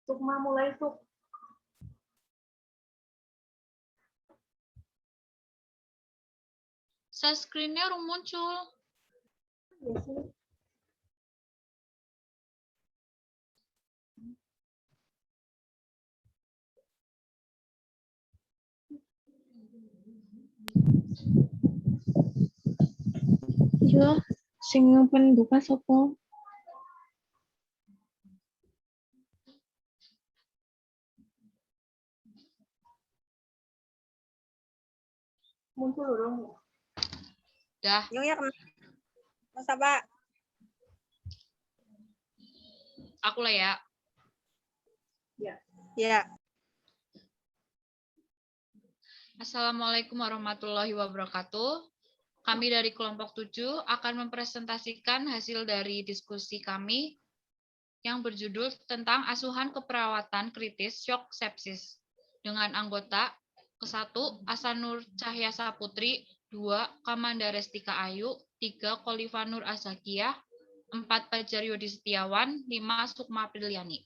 Sukma mulai Suk. Share screen-nya belum muncul. Iya sih. Iya, sing penduka sapa? Muncul dong. Dah. Yung ya Mas Aba. Aku lah ya. Ya. Assalamualaikum warahmatullahi wabarakatuh. Kami dari kelompok 7 akan mempresentasikan hasil dari diskusi kami yang berjudul tentang asuhan keperawatan kritis shock sepsis dengan anggota ke-1 Asanur Cahya Saputri, 2 Kamanda Restika Ayu, 3 Kolifanur Azakiyah, 4 Fajar Yodi Setiawan, 5 Sukma Apriliani.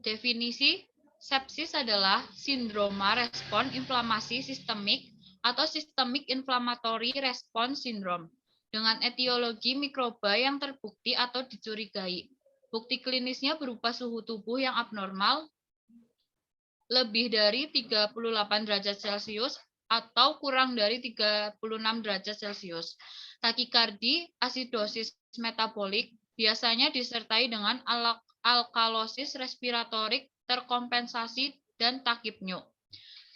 Definisi, sepsis adalah sindroma respon inflamasi sistemik atau systemic inflammatory response syndrome dengan etiologi mikroba yang terbukti atau dicurigai. Bukti klinisnya berupa suhu tubuh yang abnormal lebih dari 38 derajat Celcius atau kurang dari 36 derajat Celcius. Takikardi, asidosis metabolik biasanya disertai dengan alkalosis respiratorik terkompensasi dan takipneu,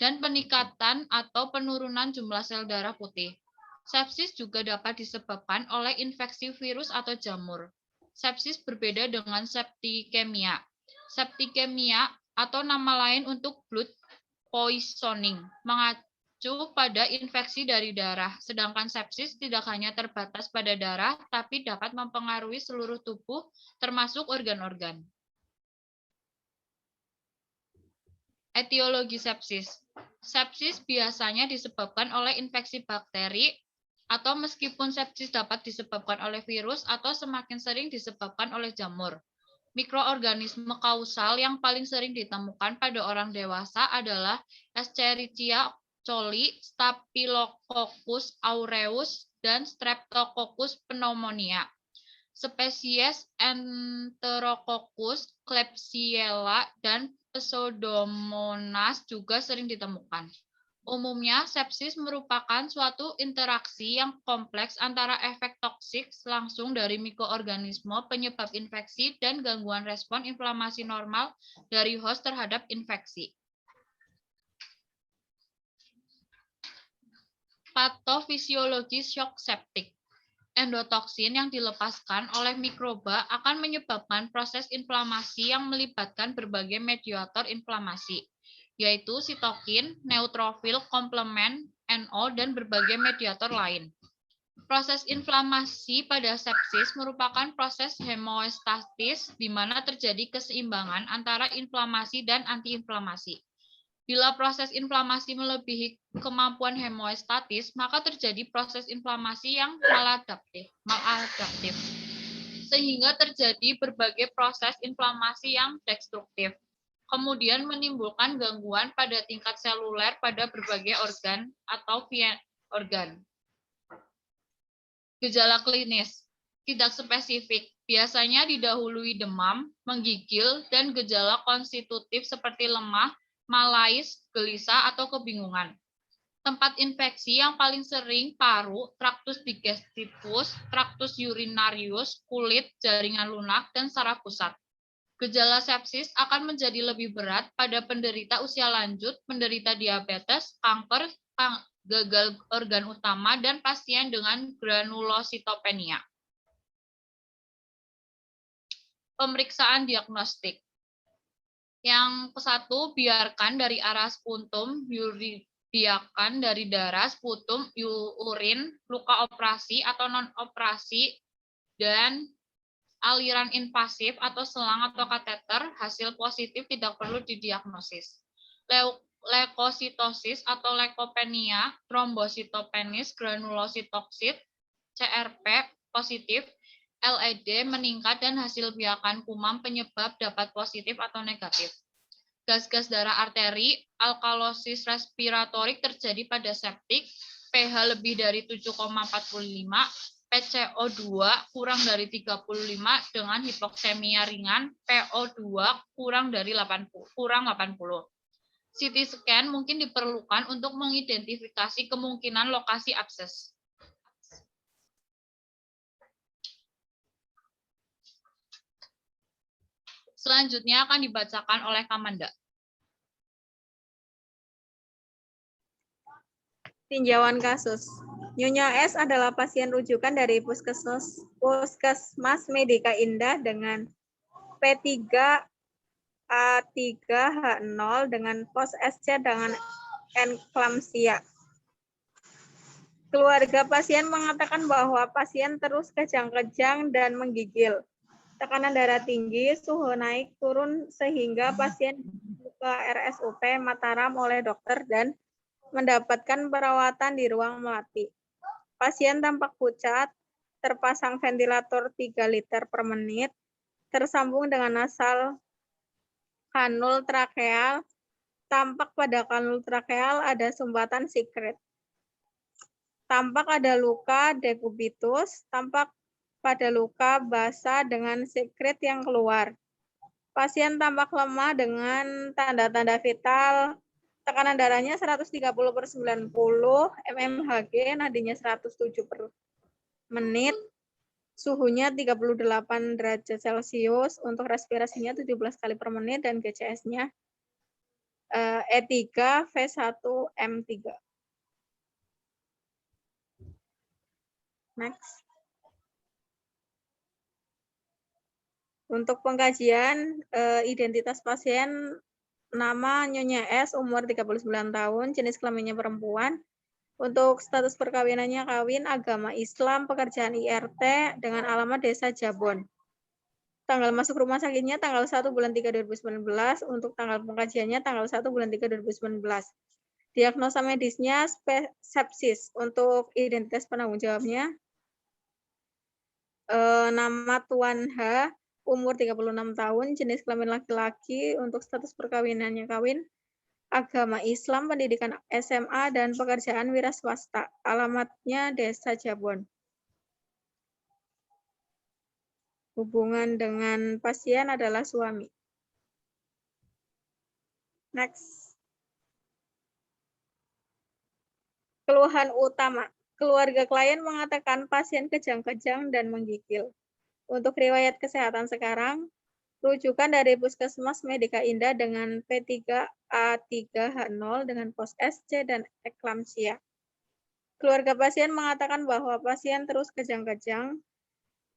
dan peningkatan atau penurunan jumlah sel darah putih. Sepsis juga dapat disebabkan oleh infeksi virus atau jamur. Sepsis berbeda dengan septikemia. Septikemia atau nama lain untuk blood poisoning mengacu pada infeksi dari darah, sedangkan sepsis tidak hanya terbatas pada darah, tapi dapat mempengaruhi seluruh tubuh, termasuk organ-organ. Etiologi sepsis. Sepsis biasanya disebabkan oleh infeksi bakteri, atau meskipun sepsis dapat disebabkan oleh virus atau semakin sering disebabkan oleh jamur. Mikroorganisme kausal yang paling sering ditemukan pada orang dewasa adalah Escherichia coli, Staphylococcus aureus, dan Streptococcus pneumonia. Spesies Enterococcus, Klebsiella, dan Pseudomonas juga sering ditemukan. Umumnya, sepsis merupakan suatu interaksi yang kompleks antara efek toksik langsung dari mikroorganisme penyebab infeksi dan gangguan respon inflamasi normal dari host terhadap infeksi. Patofisiologi shock septik. Endotoksin yang dilepaskan oleh mikroba akan menyebabkan proses inflamasi yang melibatkan berbagai mediator inflamasi, yaitu sitokin, neutrofil, komplement, NO, dan berbagai mediator lain. Proses inflamasi pada sepsis merupakan proses hemostatis di mana terjadi keseimbangan antara inflamasi dan antiinflamasi. Bila proses inflamasi melebihi kemampuan hemostatis, maka terjadi proses inflamasi yang maladaptif, sehingga terjadi berbagai proses inflamasi yang destruktif. Kemudian menimbulkan gangguan pada tingkat seluler pada berbagai organ atau organ. Gejala klinis tidak spesifik, biasanya didahului demam, menggigil, dan gejala konstitutif seperti lemah, malais, gelisah, atau kebingungan. Tempat infeksi yang paling sering paru, traktus digestivus, traktus urinarius, kulit, jaringan lunak, dan saraf pusat. Gejala sepsis akan menjadi lebih berat pada penderita usia lanjut, penderita diabetes, kanker, gagal organ utama, dan pasien dengan granulositopenia. Pemeriksaan diagnostik. Yang ke-1, biarkan dari arah sputum, biarkan dari darah, sputum, urin, luka operasi atau non-operasi, dan aliran invasif atau selang atau kateter, hasil positif tidak perlu didiagnosis. Leukositosis atau leukopenia, trombositopenis, granulositoksit, CRP positif, LED meningkat dan hasil biakan kuman penyebab dapat positif atau negatif. Gas-gas darah arteri, alkalosis respiratorik terjadi pada septik, pH lebih dari 7,45, PCO2 kurang dari 35 dengan hipoksemia ringan, PO2 kurang 80. CT scan mungkin diperlukan untuk mengidentifikasi kemungkinan lokasi abses. Selanjutnya akan dibacakan oleh Kamanda. Tinjauan kasus. Nyonya S adalah pasien rujukan dari Puskesmas Medika Indah dengan P3A3H0 dengan pos SC dengan enklamsia. Keluarga pasien mengatakan bahwa pasien terus kejang-kejang dan menggigil. Tekanan darah tinggi, suhu naik turun sehingga pasien ke RSUP Mataram oleh dokter dan mendapatkan perawatan di ruang melati. Pasien tampak pucat, terpasang ventilator 3 liter per menit, tersambung dengan nasal kanul trakeal. Tampak pada kanul trakeal ada sumbatan sekret. Tampak ada luka dekubitus, tampak pada luka basah dengan sekret yang keluar. Pasien tampak lemah dengan tanda-tanda vital. Tekanan darahnya 130/90, mmHg, nadinya 107 per menit, suhunya 38 derajat Celcius, untuk respirasinya 17 kali per menit, dan GCS-nya E3 V1M3. Next. Untuk pengkajian identitas pasien, nama Nyonya S, umur 39 tahun, jenis kelaminnya perempuan. Untuk status perkawinannya kawin, agama Islam, pekerjaan IRT dengan alamat Desa Jabon. Tanggal masuk rumah sakitnya tanggal 1 bulan 3 2019, untuk tanggal pengkajiannya tanggal 1 bulan 3 2019. Diagnosa medisnya sepsis. Untuk identitas penanggung jawabnya, nama Tuan H, umur 36 tahun, jenis kelamin laki-laki, untuk status perkawinannya kawin, agama Islam, pendidikan SMA, dan pekerjaan wira swasta. Alamatnya Desa Jabon. Hubungan dengan pasien adalah suami. Next. Keluhan utama. Keluarga klien mengatakan pasien kejang-kejang dan menggigil. Untuk riwayat kesehatan sekarang, rujukan dari Puskesmas Medika Indah dengan P3A3H0 dengan pos SC dan eklamsia. Keluarga pasien mengatakan bahwa pasien terus kejang-kejang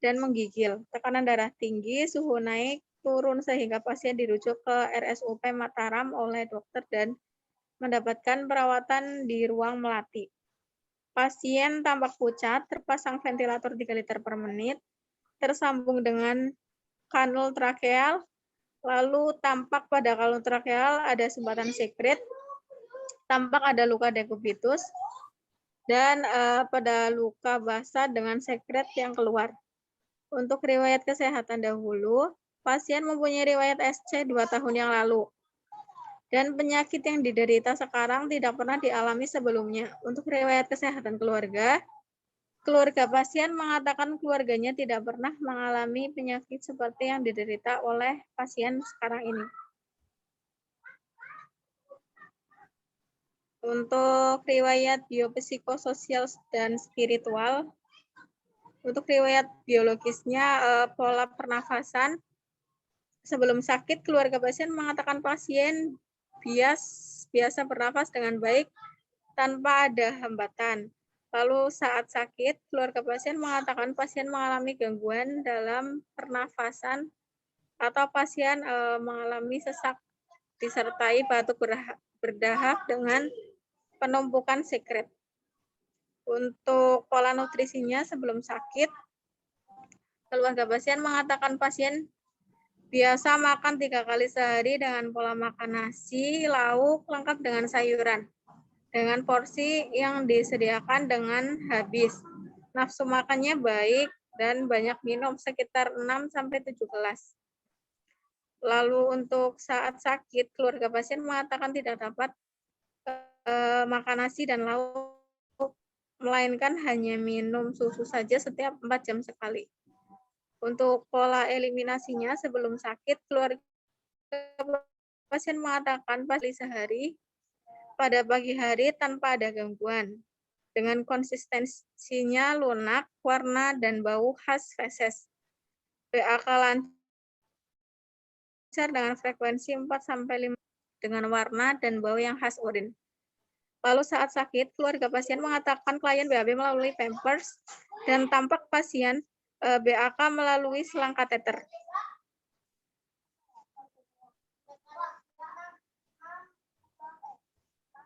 dan menggigil. Tekanan darah tinggi, suhu naik turun sehingga pasien dirujuk ke RSUP Mataram oleh dokter dan mendapatkan perawatan di ruang melati. Pasien tampak pucat, terpasang ventilator 3 liter per menit, tersambung dengan kanul trakeal, lalu tampak pada kanul trakeal ada sumbatan sekret, tampak ada luka dekubitus, dan pada luka basah dengan sekret yang keluar. Untuk riwayat kesehatan dahulu, pasien mempunyai riwayat SC 2 tahun yang lalu. Dan penyakit yang diderita sekarang tidak pernah dialami sebelumnya. Untuk riwayat kesehatan keluarga, keluarga pasien mengatakan keluarganya tidak pernah mengalami penyakit seperti yang diderita oleh pasien sekarang ini. Untuk riwayat biopsikososial dan spiritual, untuk riwayat biologisnya, pola pernafasan. Sebelum sakit, keluarga pasien mengatakan pasien biasa bernafas dengan baik tanpa ada hambatan. Lalu saat sakit, keluarga pasien mengatakan pasien mengalami gangguan dalam pernafasan atau pasien mengalami sesak disertai batuk berdahak dengan penumpukan sekret. Untuk pola nutrisinya sebelum sakit, Keluarga pasien mengatakan pasien biasa makan 3 kali sehari dengan pola makan nasi, lauk, lengkap dengan sayuran. Dengan porsi yang disediakan dengan habis. Nafsu makannya baik dan banyak minum sekitar 6-7 gelas. Lalu untuk saat sakit, keluarga pasien mengatakan tidak dapat makan nasi dan lauk, melainkan hanya minum susu saja setiap 4 jam sekali. Untuk pola eliminasinya sebelum sakit, keluarga pasien mengatakan pasien sehari pada pagi hari tanpa ada gangguan. Dengan konsistensinya lunak, warna, dan bau khas feses. BAK lancar dengan frekuensi 4-5 dengan warna dan bau yang khas urin. Lalu saat sakit, keluarga pasien mengatakan klien BAB melalui Pampers dan tampak pasien BAK melalui selang kateter.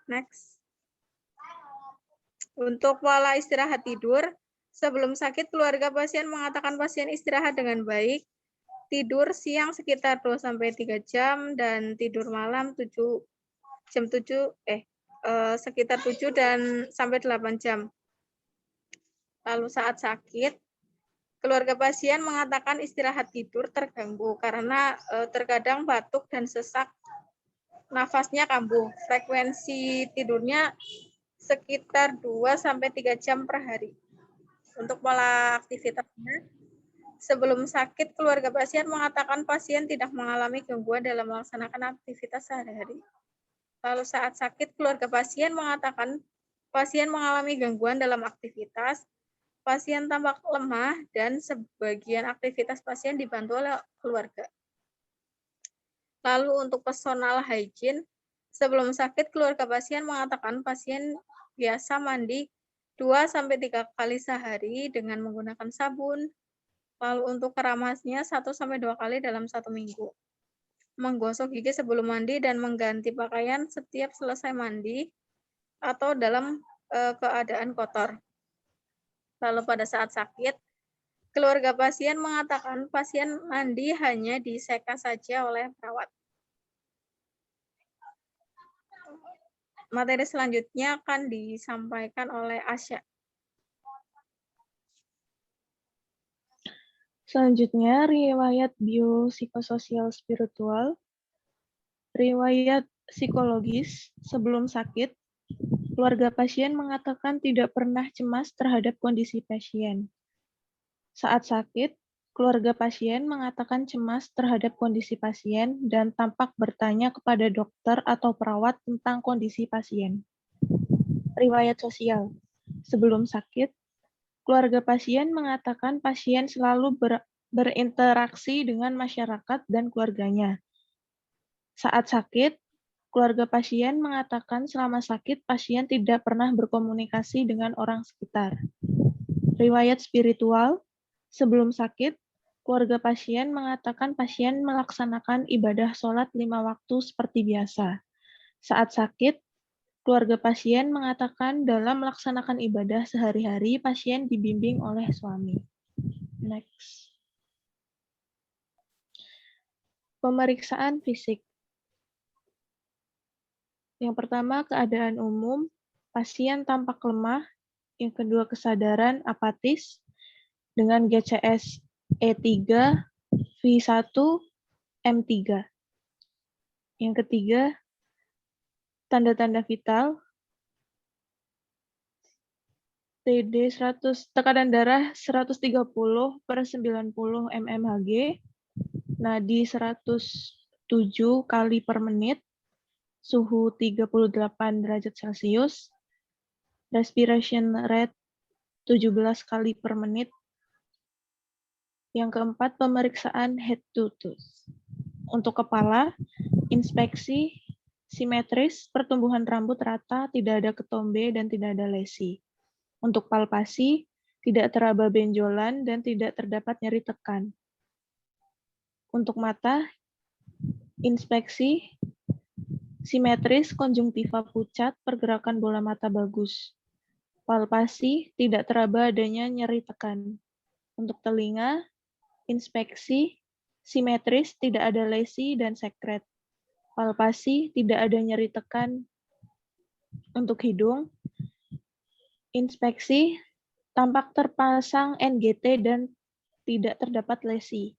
Next. Untuk pola istirahat tidur, sebelum sakit keluarga pasien mengatakan pasien istirahat dengan baik, tidur siang sekitar 2-3 jam dan tidur malam sekitar 7 dan sampai 8 jam. Lalu saat sakit, keluarga pasien mengatakan istirahat tidur terganggu karena terkadang batuk dan sesak, nafasnya kambuh. Frekuensi tidurnya sekitar 2-3 jam per hari. Untuk pola aktivitasnya, sebelum sakit, keluarga pasien mengatakan pasien tidak mengalami gangguan dalam melaksanakan aktivitas sehari-hari. Lalu saat sakit, keluarga pasien mengatakan pasien mengalami gangguan dalam aktivitas, pasien tampak lemah, dan sebagian aktivitas pasien dibantu oleh keluarga. Lalu untuk personal hygiene, sebelum sakit, keluarga pasien mengatakan pasien biasa mandi 2-3 kali sehari dengan menggunakan sabun. Lalu untuk keramasnya 1-2 kali dalam 1 minggu. Menggosok gigi sebelum mandi dan mengganti pakaian setiap selesai mandi atau dalam keadaan kotor. Lalu pada saat sakit, keluarga pasien mengatakan pasien mandi hanya diseka saja oleh perawat. Materi selanjutnya akan disampaikan oleh Asya. Selanjutnya, riwayat biopsikososial spiritual. Riwayat psikologis sebelum sakit, keluarga pasien mengatakan tidak pernah cemas terhadap kondisi pasien. Saat sakit, keluarga pasien mengatakan cemas terhadap kondisi pasien dan tampak bertanya kepada dokter atau perawat tentang kondisi pasien. Riwayat sosial. Sebelum sakit, keluarga pasien mengatakan pasien selalu berinteraksi dengan masyarakat dan keluarganya. Saat sakit, keluarga pasien mengatakan selama sakit pasien tidak pernah berkomunikasi dengan orang sekitar. Riwayat spiritual. Sebelum sakit, keluarga pasien mengatakan pasien melaksanakan ibadah sholat 5 waktu seperti biasa. Saat sakit, keluarga pasien mengatakan dalam melaksanakan ibadah sehari-hari pasien dibimbing oleh suami. Next. Pemeriksaan fisik. Yang pertama, keadaan umum, pasien tampak lemah. Yang kedua, kesadaran apatis dengan GCS E3, V1, M3. Yang ketiga, tanda-tanda vital, TD 100, tekanan darah 130/90 mmHg, nadi 107 kali per menit, suhu 38 derajat Celcius, respiration rate 17 kali per menit. Yang keempat, pemeriksaan head to tooth. Untuk kepala, inspeksi simetris, pertumbuhan rambut rata, tidak ada ketombe dan tidak ada lesi. Untuk palpasi, tidak teraba benjolan dan tidak terdapat nyeri tekan. Untuk mata, inspeksi simetris, konjungtiva pucat, pergerakan bola mata bagus. Palpasi, tidak teraba adanya nyeri tekan. Untuk telinga, Inspeksi, simetris, tidak ada lesi dan sekret. Palpasi, tidak ada nyeri tekan untuk hidung. Inspeksi, tampak terpasang NGT dan tidak terdapat lesi.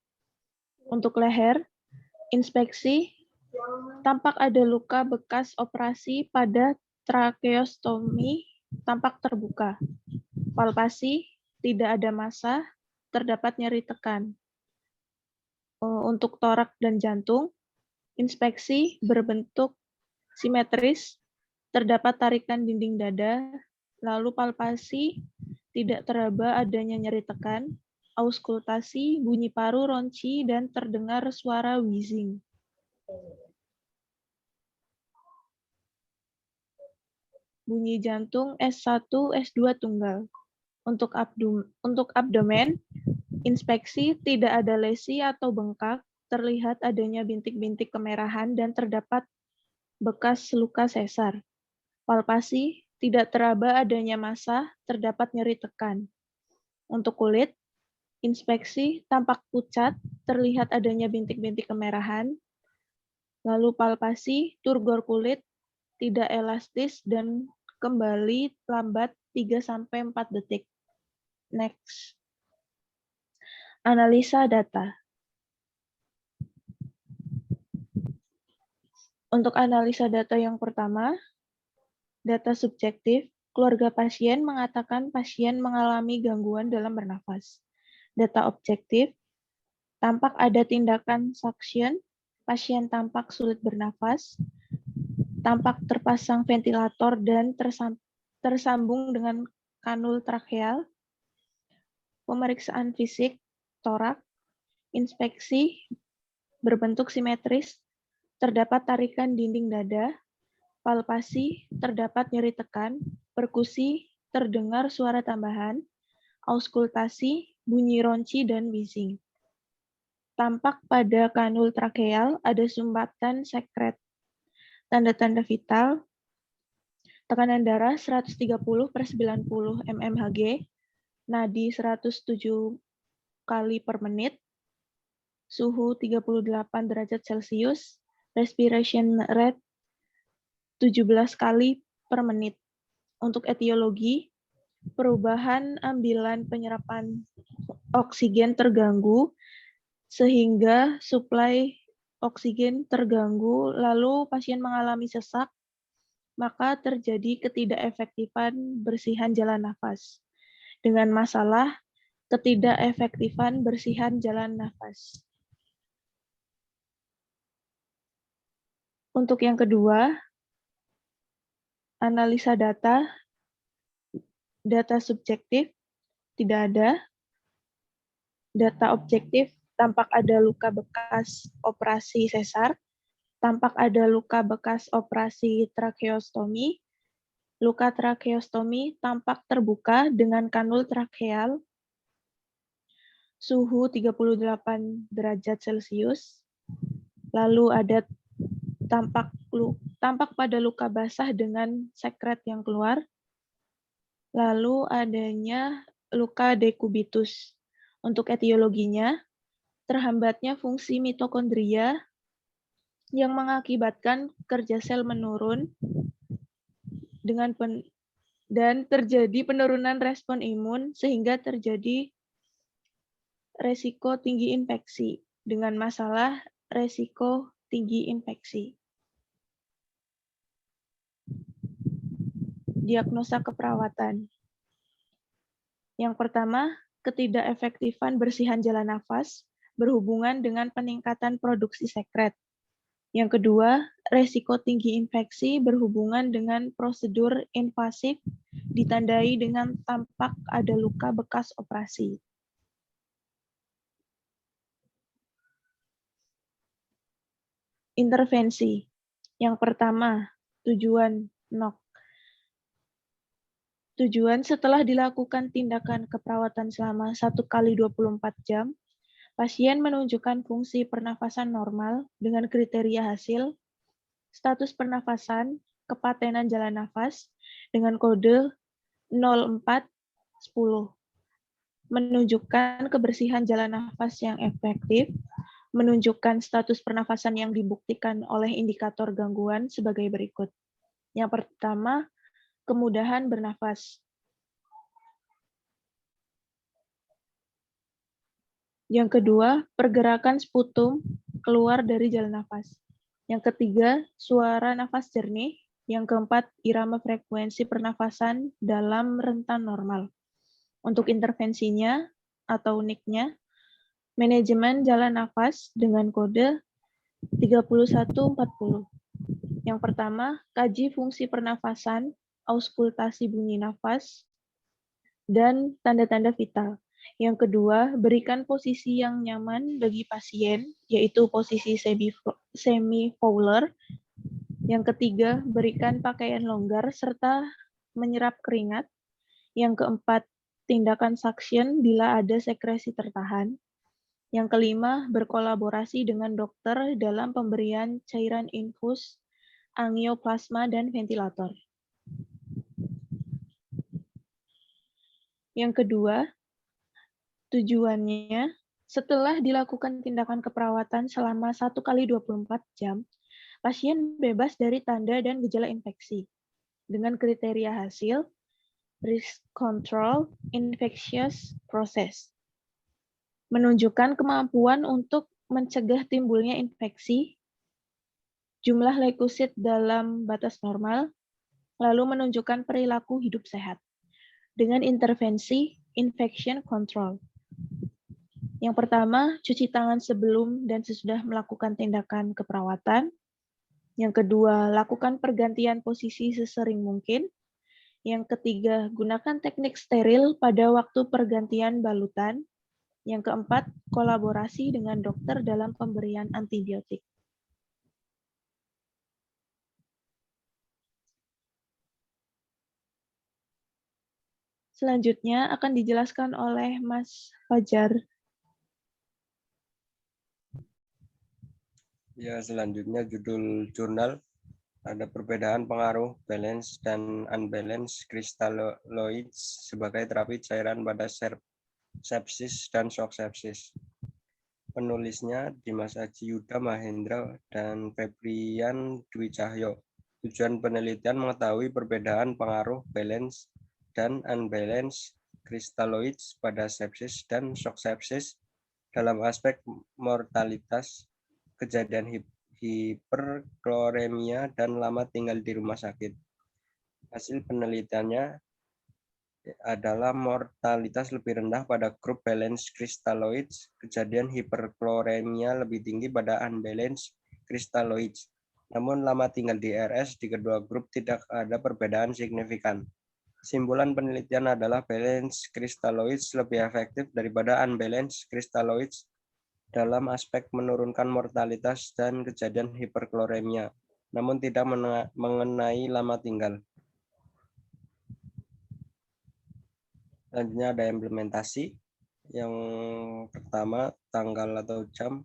Untuk leher, inspeksi, tampak ada luka bekas operasi pada tracheostomi, tampak terbuka. Palpasi, tidak ada massa, terdapat nyeri tekan. Untuk torak dan jantung, inspeksi berbentuk simetris, terdapat tarikan dinding dada, lalu palpasi, tidak teraba adanya nyeri tekan, auskultasi, bunyi paru ronci, dan terdengar suara wheezing. Bunyi jantung S1, S2 tunggal. Untuk abdomen, inspeksi tidak ada lesi atau bengkak, terlihat adanya bintik-bintik kemerahan dan terdapat bekas luka sesar. Palpasi, tidak teraba adanya massa, terdapat nyeri tekan. Untuk kulit, inspeksi tampak pucat, terlihat adanya bintik-bintik kemerahan. Lalu palpasi, turgor kulit, tidak elastis dan kembali lambat 3-4 detik. Next. Analisa data. Untuk analisa data yang pertama, data subjektif, keluarga pasien mengatakan pasien mengalami gangguan dalam bernafas. Data objektif, tampak ada tindakan suction, pasien tampak sulit bernafas, tampak terpasang ventilator dan tersambung dengan kanul tracheal. Pemeriksaan fisik, torak, inspeksi, berbentuk simetris, terdapat tarikan dinding dada, palpasi, terdapat nyeri tekan, perkusi, terdengar suara tambahan, auskultasi, bunyi ronci dan wheezing. Tampak pada kanul tracheal ada sumbatan sekret. Tanda-tanda vital, tekanan darah 130/90 mmHg, nadi 107 kali per menit, suhu 38 derajat Celcius, respiration rate 17 kali per menit. Untuk etiologi, perubahan ambilan penyerapan oksigen terganggu, sehingga suplai oksigen terganggu, lalu pasien mengalami sesak, maka terjadi ketidakefektifan bersihan jalan nafas. Dengan masalah ketidakefektifan bersihan jalan nafas. Untuk yang kedua, analisa data, data subjektif, tidak ada. Data objektif, tampak ada luka bekas operasi sesar, tampak ada luka bekas operasi tracheostomi, luka tracheostomi tampak terbuka dengan kanul tracheal, suhu 38 derajat Celcius, lalu ada tampak pada luka basah dengan sekret yang keluar, lalu adanya luka dekubitus. Untuk etiologinya, terhambatnya fungsi mitokondria yang mengakibatkan kerja sel menurun dan terjadi penurunan respon imun sehingga terjadi resiko tinggi infeksi. Dengan masalah resiko tinggi infeksi. Diagnosa keperawatan. Yang pertama, ketidakefektifan bersihan jalan nafas berhubungan dengan peningkatan produksi sekret. Yang kedua, resiko tinggi infeksi berhubungan dengan prosedur invasif ditandai dengan tampak ada luka bekas operasi. Intervensi. Yang pertama, tujuan NOK. Tujuan setelah dilakukan tindakan keperawatan selama 1x24 jam, pasien menunjukkan fungsi pernafasan normal dengan kriteria hasil, status pernafasan, kepatenan jalan nafas dengan kode 0410. menunjukkan kebersihan jalan nafas yang efektif, menunjukkan status pernafasan yang dibuktikan oleh indikator gangguan sebagai berikut. Yang pertama, kemudahan bernafas. Yang kedua, pergerakan sputum keluar dari jalan nafas. Yang ketiga, suara nafas jernih. Yang keempat, irama frekuensi pernafasan dalam rentan normal. Untuk intervensinya atau NIC-nya, manajemen jalan nafas dengan kode 3140. Yang pertama, kaji fungsi pernafasan, auskultasi bunyi nafas, dan tanda-tanda vital. Yang kedua, berikan posisi yang nyaman bagi pasien, yaitu posisi semi-fowler. Yang ketiga, berikan pakaian longgar serta menyerap keringat. Yang keempat, tindakan suction bila ada sekresi tertahan. Yang kelima, berkolaborasi dengan dokter dalam pemberian cairan infus, angioplasma, dan ventilator. Yang kedua, tujuannya, setelah dilakukan tindakan keperawatan selama 1x24 jam, pasien bebas dari tanda dan gejala infeksi. Dengan kriteria hasil, risk control, infectious process. Menunjukkan kemampuan untuk mencegah timbulnya infeksi, jumlah leukosit dalam batas normal, lalu menunjukkan perilaku hidup sehat. Dengan intervensi, infection control. Yang pertama, cuci tangan sebelum dan sesudah melakukan tindakan keperawatan. Yang kedua, lakukan pergantian posisi sesering mungkin. Yang ketiga, gunakan teknik steril pada waktu pergantian balutan. Yang keempat, kolaborasi dengan dokter dalam pemberian antibiotik. Selanjutnya akan dijelaskan oleh Mas Fajar. Ya, selanjutnya judul jurnal ada perbedaan pengaruh balance dan unbalance kristalloids sebagai terapi cairan pada sepsis dan shock sepsis. Penulisnya Dimas Aji Yuda Mahendra dan Febrian Dwi Cahyo. Tujuan penelitian mengetahui perbedaan pengaruh balance dan unbalance kristalloids pada sepsis dan shock sepsis dalam aspek mortalitas, kejadian hiperkloremia, dan lama tinggal di rumah sakit. Hasil penelitiannya adalah mortalitas lebih rendah pada grup balance kristalloids, kejadian hiperkloremia lebih tinggi pada unbalance kristalloids. Namun lama tinggal di RS di kedua grup tidak ada perbedaan signifikan. Simpulan penelitian adalah balance kristalloids lebih efektif daripada unbalance kristalloids dalam aspek menurunkan mortalitas dan kejadian hiperkloremia, namun tidak mengenai lama tinggal. Selanjutnya ada implementasi. Yang pertama, tanggal atau jam,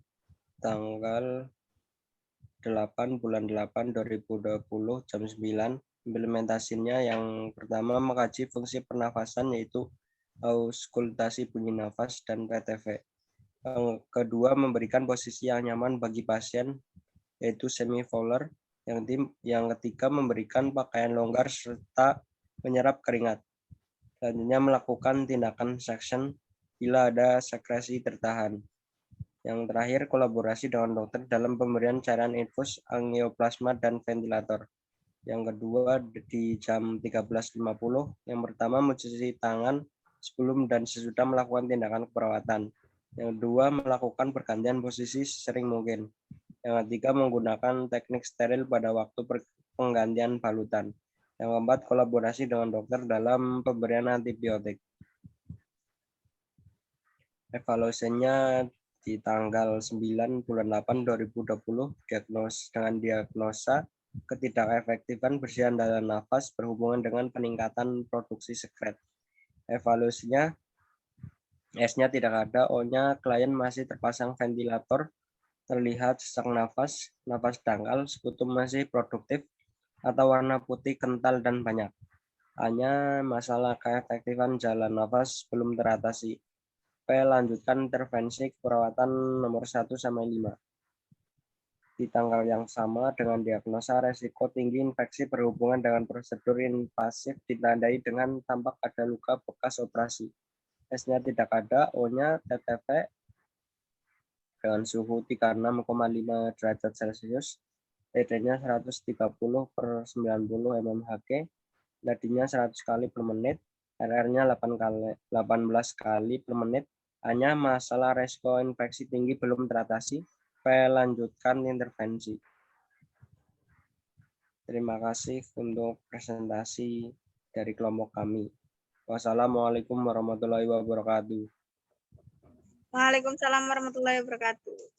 tanggal 8 bulan 8 2020 jam 9. Implementasinya yang pertama mengkaji fungsi pernafasan yaitu auskultasi bunyi nafas dan PTV. Yang kedua, memberikan posisi yang nyaman bagi pasien yaitu semi-fowler. Yang ketiga, memberikan pakaian longgar serta menyerap keringat. Selanjutnya melakukan tindakan suction bila ada sekresi tertahan. Yang terakhir, kolaborasi dengan dokter dalam pemberian cairan infus, angioplasma, dan ventilator. Yang kedua, di jam 13.50. Yang pertama, mencuci tangan sebelum dan sesudah melakukan tindakan keperawatan. Yang kedua, melakukan pergantian posisi sering mungkin. Yang ketiga, menggunakan teknik steril pada waktu penggantian balutan. Yang keempat, kolaborasi dengan dokter dalam pemberian antibiotik. Evaluasinya di tanggal 9 bulan 8 2020 dengan diagnosa ketidakefektifan bersihan dalam nafas berhubungan dengan peningkatan produksi sekret. Evaluasinya S-nya tidak ada, O-nya klien masih terpasang ventilator, terlihat sesak nafas, nafas dangkal, sputum masih produktif, atau warna putih kental dan banyak. A-nya masalah keefektifan jalan nafas belum teratasi. Lanjutkan intervensi perawatan nomor 1 sampai 5. Di tanggal yang sama dengan diagnosa resiko tinggi infeksi berhubungan dengan prosedur invasif ditandai dengan tampak ada luka bekas operasi. S-nya tidak ada, O-nya TTV dengan suhu 36,5 derajat Celcius, TD-nya 130 per 90 mmHg, nadinya 100 kali per menit, RR-nya 18 kali per menit. Hanya masalah resiko infeksi tinggi belum teratasi. Lanjutkan intervensi. Terima kasih untuk presentasi dari kelompok kami. Wassalamualaikum warahmatullahi wabarakatuh. Waalaikumsalam warahmatullahi wabarakatuh.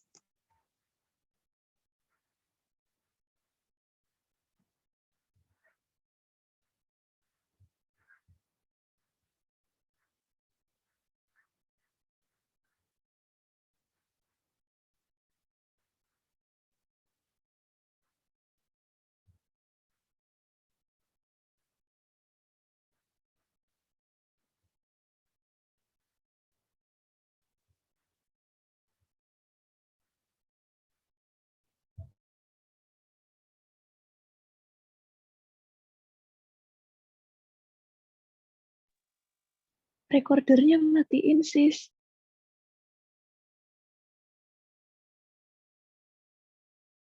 Recordernya matiin, sis.